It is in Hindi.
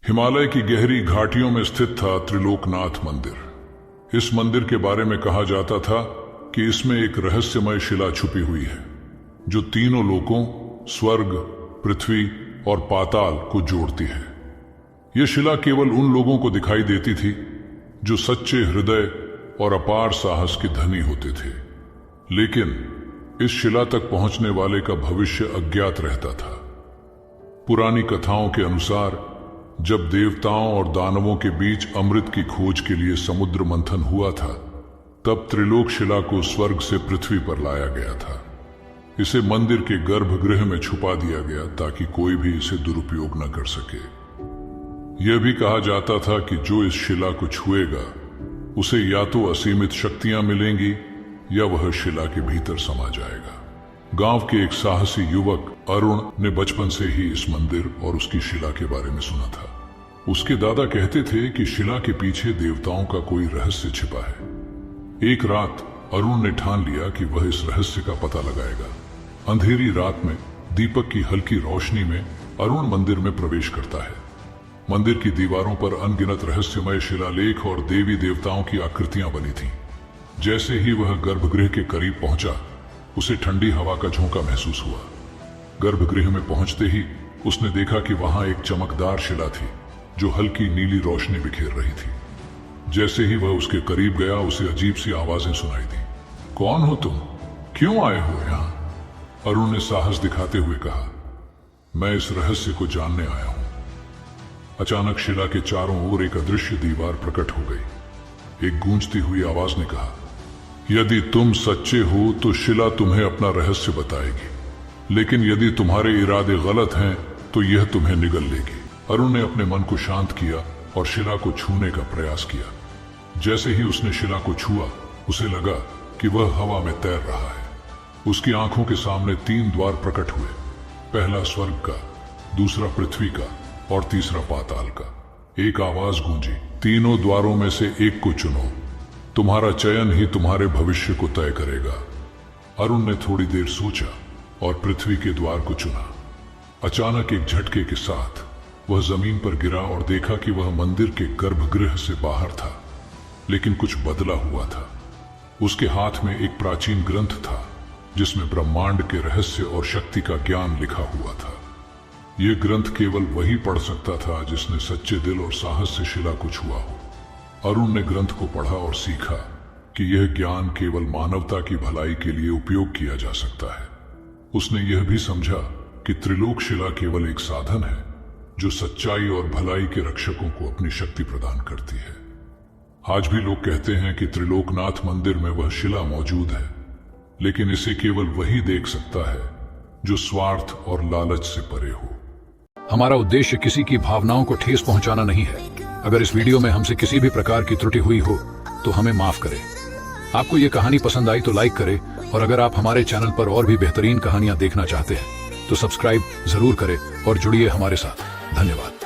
हिमालय की गहरी घाटियों में स्थित था त्रिलोकनाथ मंदिर। इस मंदिर के बारे में कहा जाता था कि इसमें एक रहस्यमय शिला छुपी हुई है जो तीनों लोकों स्वर्ग, पृथ्वी और पाताल को जोड़ती है। यह शिला केवल उन लोगों को दिखाई देती थी जो सच्चे हृदय और अपार साहस के धनी होते थे, लेकिन इस शिला तक पहुंचने वाले का भविष्य अज्ञात रहता था। पुरानी कथाओं के अनुसार जब देवताओं और दानवों के बीच अमृत की खोज के लिए समुद्र मंथन हुआ था, तब त्रिलोक शिला को स्वर्ग से पृथ्वी पर लाया गया था। इसे मंदिर के गर्भगृह में छुपा दिया गया ताकि कोई भी इसे दुरुपयोग न कर सके। यह भी कहा जाता था कि जो इस शिला को छुएगा उसे या तो असीमित शक्तियां मिलेंगी या वह शिला के भीतर समा जाएगा। गांव के एक साहसी युवक अरुण ने बचपन से ही इस मंदिर और उसकी शिला के बारे में सुना था। उसके दादा कहते थे कि शिला के पीछे देवताओं का कोई रहस्य छिपा है। एक रात अरुण ने ठान लिया कि वह इस रहस्य का पता लगाएगा। अंधेरी रात में दीपक की हल्की रोशनी में अरुण मंदिर में प्रवेश करता है। मंदिर की दीवारों पर अनगिनत रहस्यमय शिलालेख और देवी देवताओं की आकृतियां बनी थीं। जैसे ही वह गर्भगृह के करीब पहुंचा, उसे ठंडी हवा का झोंका महसूस हुआ। गर्भगृह में पहुंचते ही उसने देखा कि वहां एक चमकदार शिला थी जो हल्की नीली रोशनी बिखेर रही थी। जैसे ही वह उसके करीब गया, उसे अजीब सी आवाजें सुनाई दी। कौन हो तुम? क्यों आए हो यहां? अरुण ने साहस दिखाते हुए कहा, मैं इस रहस्य को जानने आया हूं। अचानक शिला के चारों ओर एक अदृश्य दीवार प्रकट हो गई। एक गूंजती हुई आवाज ने कहा, यदि तुम सच्चे हो तो शिला तुम्हें अपना रहस्य बताएगी, लेकिन यदि तुम्हारे इरादे गलत हैं तो यह तुम्हें निगल लेगी। अरुण ने अपने मन को शांत किया और शिला को छूने का प्रयास किया। जैसे ही उसने शिला को छुआ, उसे लगा कि वह हवा में तैर रहा है। उसकी आंखों के सामने 3 द्वार प्रकट हुए, पहला स्वर्ग का, दूसरा पृथ्वी का और तीसरा पाताल का। एक आवाज गूंजी, तीनों द्वारों में से एक को चुनो, तुम्हारा चयन ही तुम्हारे भविष्य को तय करेगा। अरुण ने थोड़ी देर सोचा और पृथ्वी के द्वार को चुना। अचानक एक झटके के साथ वह जमीन पर गिरा और देखा कि वह मंदिर के गर्भगृह से बाहर था, लेकिन कुछ बदला हुआ था। उसके हाथ में एक प्राचीन ग्रंथ था जिसमें ब्रह्मांड के रहस्य और शक्ति का ज्ञान लिखा हुआ था। यह ग्रंथ केवल वही पढ़ सकता था जिसने सच्चे दिल और साहस से शिला को छुआ हो। अरुण ने ग्रंथ को पढ़ा और सीखा कि यह ज्ञान केवल मानवता की भलाई के लिए उपयोग किया जा सकता है। उसने यह भी समझा कि त्रिलोक शिला केवल एक साधन है जो सच्चाई और भलाई के रक्षकों को अपनी शक्ति प्रदान करती है। आज भी लोग कहते हैं कि त्रिलोकनाथ मंदिर में वह शिला मौजूद है, लेकिन इसे केवल वही देख सकता है जो स्वार्थ और लालच से परे हो। हमारा उद्देश्य किसी की भावनाओं को ठेस पहुंचाना नहीं है। अगर इस वीडियो में हमसे किसी भी प्रकार की त्रुटि हुई हो तो हमें माफ करें। आपको ये कहानी पसंद आई तो लाइक करें, और अगर आप हमारे चैनल पर और भी बेहतरीन कहानियां देखना चाहते हैं तो सब्सक्राइब जरूर करें और जुड़िए हमारे साथ। धन्यवाद।